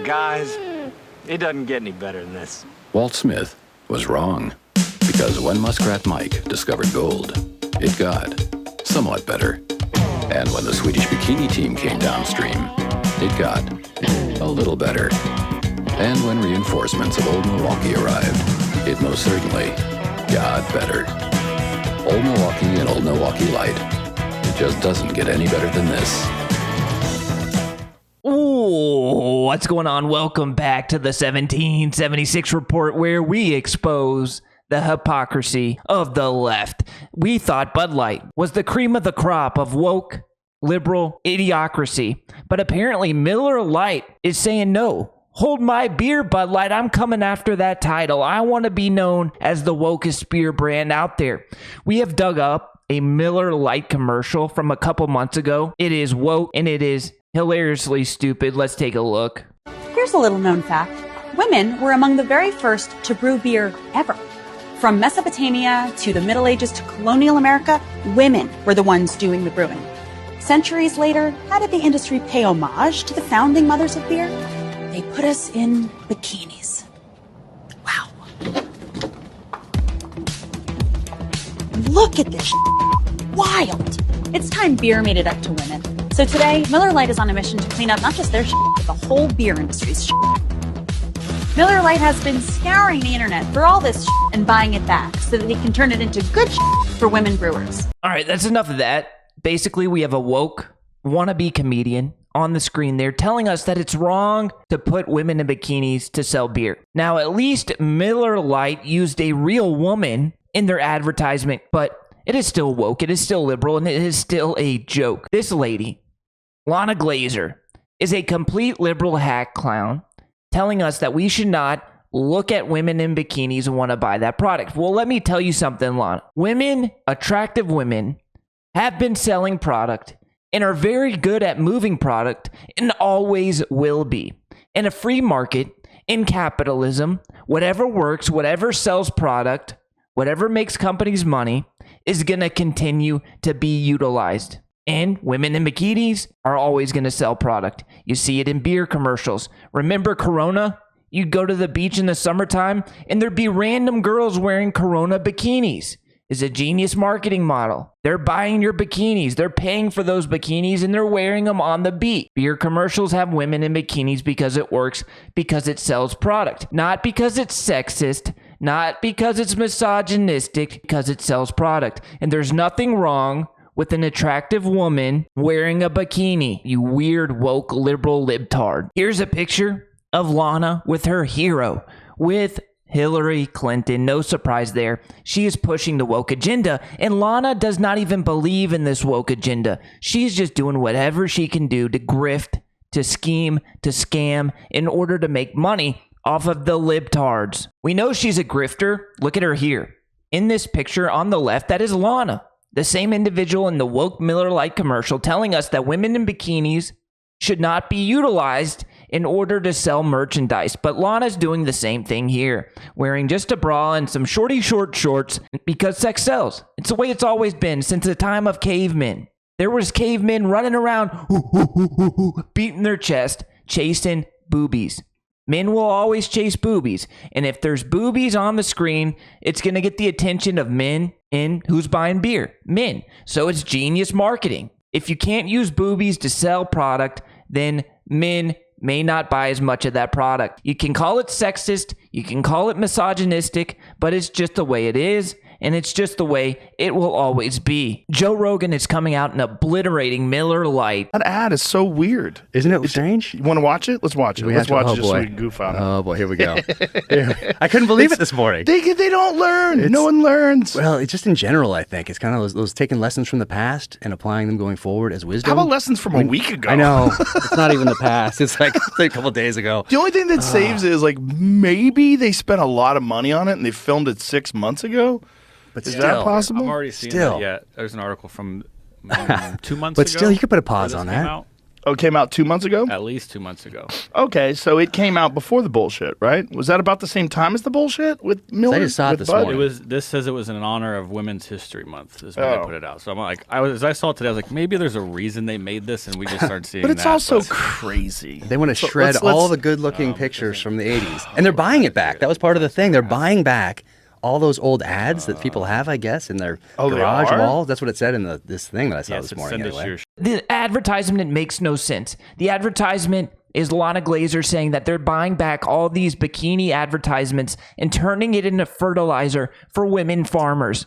Guys, it doesn't get any better than this. Walt Smith was wrong, because when Muskrat Mike discovered gold, it got somewhat better. And when the Swedish bikini team came downstream, it got a little better. And when reinforcements of Old Milwaukee arrived, it most certainly got better. Old Milwaukee and Old Milwaukee Light. It just doesn't get any better than this. Ooh, what's going on? Welcome back to the 1776 report, where we expose the hypocrisy of the left. We thought Bud Light was the cream of the crop of woke, liberal idiocracy, but apparently Miller Lite is saying no. Hold my beer, Bud Light. I'm coming after that title. I want to be known as the wokest beer brand out there. We have dug up a Miller Lite commercial from a couple months ago. It is woke and it is hilariously stupid. Let's take a look. Here's a little known fact. Women were among the very first to brew beer ever. From Mesopotamia to the Middle Ages to colonial America, women were the ones doing the brewing. Centuries later, how did the industry pay homage to the founding mothers of beer? They put us in bikinis. Wow. Look at this wild. It's time beer made it up to women. So today, Miller Lite is on a mission to clean up not just their but the whole beer industry's Miller Lite has been scouring the internet for all this and buying it back so that they can turn it into good for women brewers. All right, that's enough of that. Basically, we have a woke wannabe comedian on the screen there telling us that it's wrong to put women in bikinis to sell beer. Now, at least Miller Lite used a real woman in their advertisement, but it is still woke, it is still liberal, and it is still a joke. This lady, Ilana Glazer, is a complete liberal hack clown telling us that we should not look at women in bikinis and want to buy that product. Well, let me tell you something, Lana. Women, attractive women, have been selling product and are very good at moving product and always will be. In a free market, in capitalism, whatever works, whatever sells product, whatever makes companies money is going to continue to be utilized. And women in bikinis are always going to sell product. You see it in beer commercials. Remember Corona? You'd go to the beach in the summertime and there'd be random girls wearing Corona bikinis. It's a genius marketing model. They're buying your bikinis. They're paying for those bikinis and they're wearing them on the beach. Beer commercials have women in bikinis because it works, because it sells product. Not because it's sexist, not because it's misogynistic, because it sells product. And there's nothing wrong with an attractive woman wearing a bikini, you weird woke liberal libtard. Here's a picture of Lana with her hero, with Hillary Clinton. No surprise there. She is pushing the woke agenda, and Lana does not even believe in this woke agenda. She's just doing whatever she can do to grift, to scheme, to scam in order to make money off of the libtards. We know she's a grifter. Look at her here. In this picture on the left, that is Lana, the same individual in the woke Miller Lite commercial telling us that women in bikinis should not be utilized in order to sell merchandise. But Lana's doing the same thing here, wearing just a bra and some short shorts because sex sells. It's the way it's always been since the time of cavemen. There was cavemen running around, beating their chest, chasing boobies. Men will always chase boobies, and if there's boobies on the screen, it's going to get the attention of men, and who's buying beer? Men. So it's genius marketing. If you can't use boobies to sell product, then men may not buy as much of that product. You can call it sexist, you can call it misogynistic, but it's just the way it is, and it's just the way it will always be. Joe Rogan is coming out and obliterating Miller Lite. That ad is so weird. Isn't it strange? You want to watch it? Let's watch it. Let's watch it just so we can goof on it. Oh, boy, here we go. I couldn't believe it this morning. They don't learn. No one learns. Well, it's just in general, I think. It's kind of those taking lessons from the past and applying them going forward as wisdom. How about lessons from a week ago? I know. It's not even the past. It's like a couple of days ago. The only thing that saves it is like maybe they spent a lot of money on it and they filmed it 6 months ago. But is still, that possible? I've already seen that yet. There's an article from 2 months ago. But still, you could put a pause on that. Oh, it came out 2 months ago? At least 2 months ago. Okay, so it came out before the bullshit, right? Was that about the same time as the bullshit with Miller? I just saw it this morning. This says it was in honor of Women's History Month is when they put it out. So I'm like, as I saw it today, I was like, maybe there's a reason they made this and we just started seeing But it's that, also crazy. They want to shred all the good-looking pictures from the 80s. And they're buying it back. That was part of the thing. They're buying back all those old ads that people have, I guess, in their garage walls. That's what it said in this thing that I saw this morning. Anyway. The advertisement makes no sense. The advertisement is Ilana Glazer saying that they're buying back all these bikini advertisements and turning it into fertilizer for women farmers.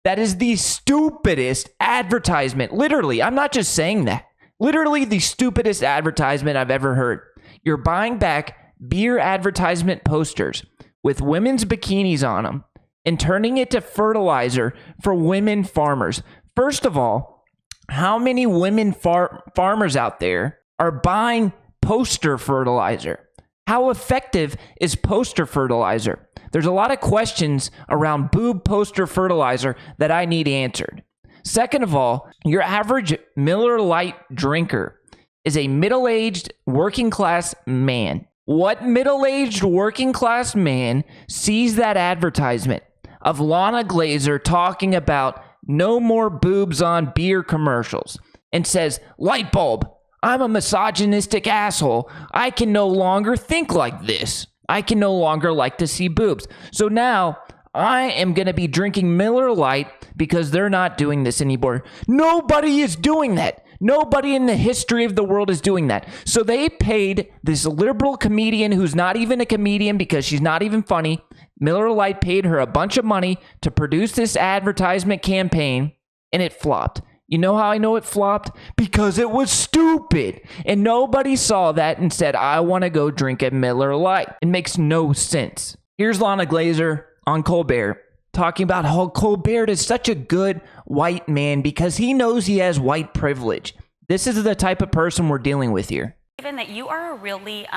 That is the stupidest advertisement. Literally, I'm not just saying that. Literally the stupidest advertisement I've ever heard. You're buying back beer advertisement posters with women's bikinis on them and turning it to fertilizer for women farmers. First of all, how many women farmers out there are buying poster fertilizer? How effective is poster fertilizer? There's a lot of questions around boob poster fertilizer that I need answered. Second of all, your average Miller Lite drinker is a middle-aged working class man. What middle-aged working class man sees that advertisement of Ilana Glazer talking about no more boobs on beer commercials and says, light bulb, I'm a misogynistic asshole. I can no longer think like this. I can no longer like to see boobs. So now I am going to be drinking Miller Lite because they're not doing this anymore. Nobody is doing that. Nobody in the history of the world is doing that. So they paid this liberal comedian who's not even a comedian because she's not even funny. Miller Lite paid her a bunch of money to produce this advertisement campaign, and it flopped. You know how I know it flopped? Because it was stupid. And nobody saw that and said, I want to go drink a Miller Lite. It makes no sense. Here's Ilana Glazer on Colbert talking about how Colbert is such a good white man because he knows he has white privilege. This is the type of person we're dealing with here. Given that you are a really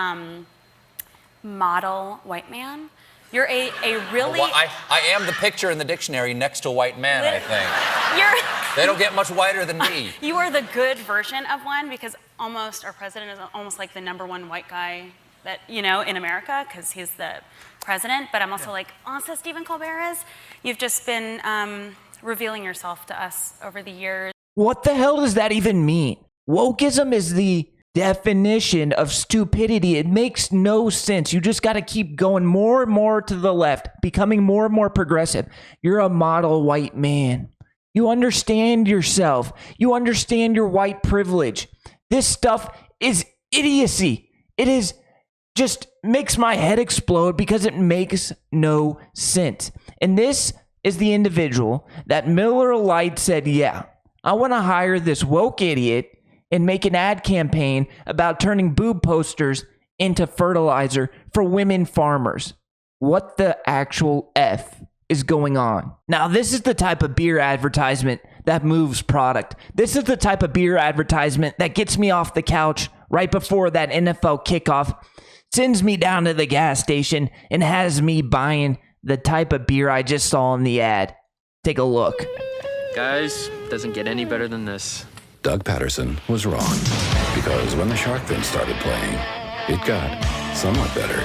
model white man, you're a really... Well, I am the picture in the dictionary next to a white man, I think. They don't get much whiter than me. You are the good version of one because our president is almost like the number one white guy that, in America because he's the president. But I'm also like, also Stephen Colbert is. You've just been revealing yourself to us over the years. What the hell does that even mean? Wokism is the definition of stupidity. It makes no sense. You just got to keep going more and more to the left, becoming more and more progressive. You're a model white man. You understand yourself. You understand your white privilege. This stuff is idiocy. It is just makes my head explode because it makes no sense. And this is the individual that Miller Lite said, yeah, I want to hire this woke idiot and make an ad campaign about turning boob posters into fertilizer for women farmers. What the actual F is going on? Now, this is the type of beer advertisement that moves product. This is the type of beer advertisement that gets me off the couch right before that NFL kickoff, sends me down to the gas station, and has me buying the type of beer I just saw in the ad. Take a look. Guys, doesn't get any better than this. Doug Patterson was wrong, because when the shark fin started playing, it got somewhat better.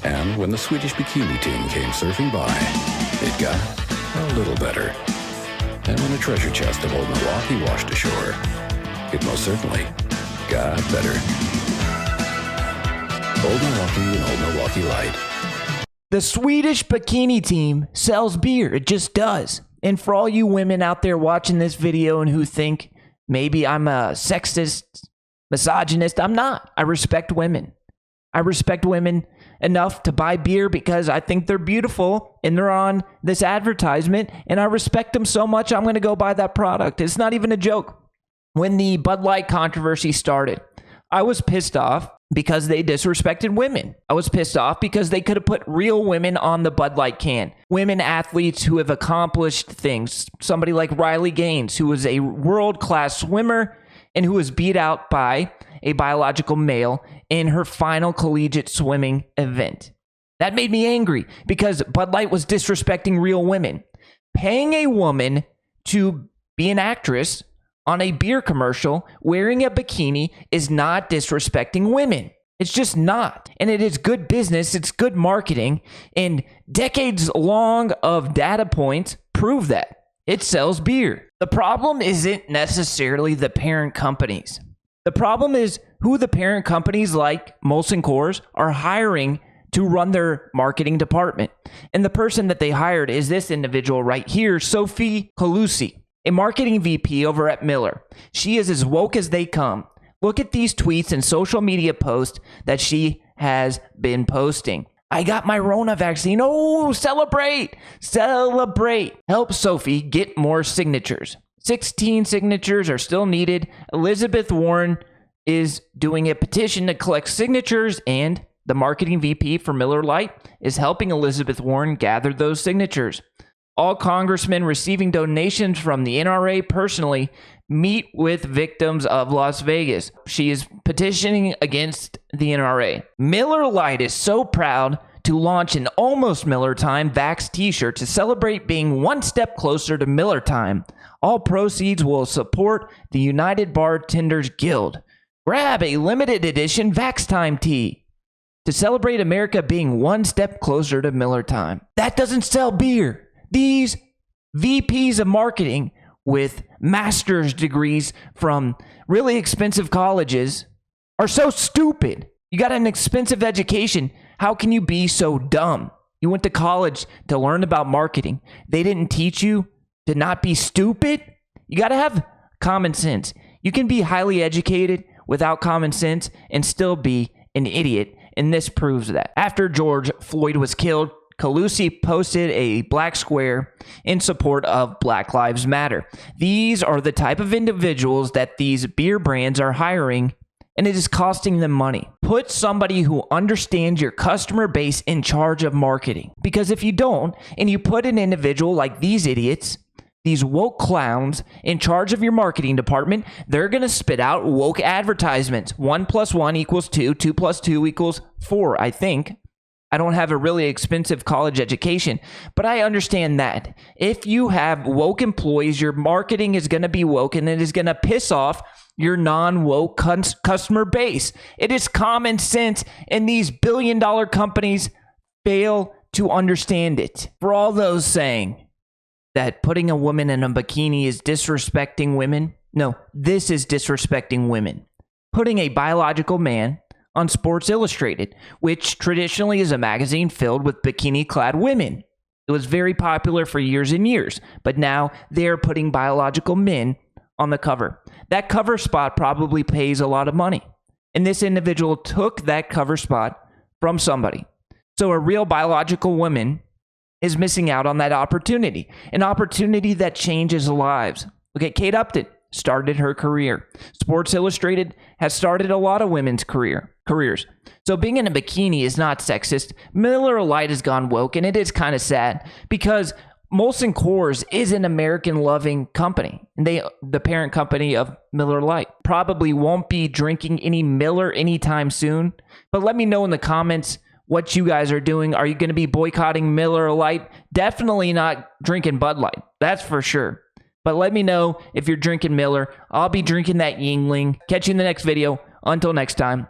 And when the Swedish bikini team came surfing by, it got a little better. And when the treasure chest of old Milwaukee washed ashore, it most certainly got better. Old Milwaukee and Old Milwaukee Light. The Swedish bikini team sells beer. It just does. And for all you women out there watching this video and who think maybe I'm a sexist, misogynist, I'm not. I respect women. I respect women enough to buy beer because I think they're beautiful and they're on this advertisement, and I respect them so much I'm going to go buy that product. It's not even a joke. When the Bud Light controversy started, I was pissed off because they disrespected women. I was pissed off because they could have put real women on the Bud Light can. Women athletes who have accomplished things. Somebody like Riley Gaines, who was a world-class swimmer and who was beat out by a biological male in her final collegiate swimming event. That made me angry because Bud Light was disrespecting real women. Paying a woman to be an actress on a beer commercial wearing a bikini is not disrespecting women. It's just not. And it is good business. It's good marketing. And decades long of data points prove that. It sells beer. The problem isn't necessarily the parent companies. The problem is who the parent companies like Molson Coors are hiring to run their marketing department. And the person that they hired is this individual right here, Sophie Calusi, a marketing VP over at Miller. She is as woke as they come. Look at these tweets and social media posts that she has been posting. I got my Rona vaccine. Oh, celebrate, celebrate. Help Sophie get more signatures. 16 signatures are still needed. Elizabeth Warren is doing a petition to collect signatures, and the marketing VP for Miller Lite is helping Elizabeth Warren gather those signatures. All congressmen receiving donations from the NRA personally meet with victims of Las Vegas. She is petitioning against the NRA. Miller Lite is so proud to launch an Almost Miller Time Vax t-shirt to celebrate being one step closer to Miller Time. All proceeds will support the United Bartenders Guild. Grab a limited edition Vax Time tee to celebrate America being one step closer to Miller Time. That doesn't sell beer. These VPs of marketing with master's degrees from really expensive colleges are so stupid. You got an expensive education. How can you be so dumb? You went to college to learn about marketing. They didn't teach you to not be stupid? You got to have common sense. You can be highly educated without common sense and still be an idiot, and this proves that. After George Floyd was killed, Calusi posted a black square in support of Black Lives Matter. These are the type of individuals that these beer brands are hiring, and it is costing them money. Put somebody who understands your customer base in charge of marketing. Because if you don't, and you put an individual like these idiots, these woke clowns, in charge of your marketing department, they're going to spit out woke advertisements. 1 + 1 = 2, 2 + 2 = 4, I think. I don't have a really expensive college education, but I understand that. If you have woke employees, your marketing is going to be woke, and it is going to piss off your non-woke customer base. It is common sense, and these billion-dollar companies fail to understand it. For all those saying that putting a woman in a bikini is disrespecting women, no, this is disrespecting women. Putting a biological man on Sports Illustrated, which traditionally is a magazine filled with bikini-clad women. It was very popular for years and years, but now they're putting biological men on the cover. That cover spot probably pays a lot of money, and this individual took that cover spot from somebody. So a real biological woman is missing out on that opportunity, an opportunity that changes lives. Look at Kate Upton. Started her career. Sports Illustrated has started a lot of women's careers. So being in a bikini is not sexist. Miller Lite has gone woke, and it is kind of sad because Molson Coors is an American-loving company, and the parent company of Miller Lite probably won't be drinking any Miller anytime soon. But let me know in the comments what you guys are doing. Are you going to be boycotting Miller Lite? Definitely not drinking Bud Light. That's for sure. But let me know if you're drinking Miller. I'll be drinking that Yingling. Catch you in the next video. Until next time.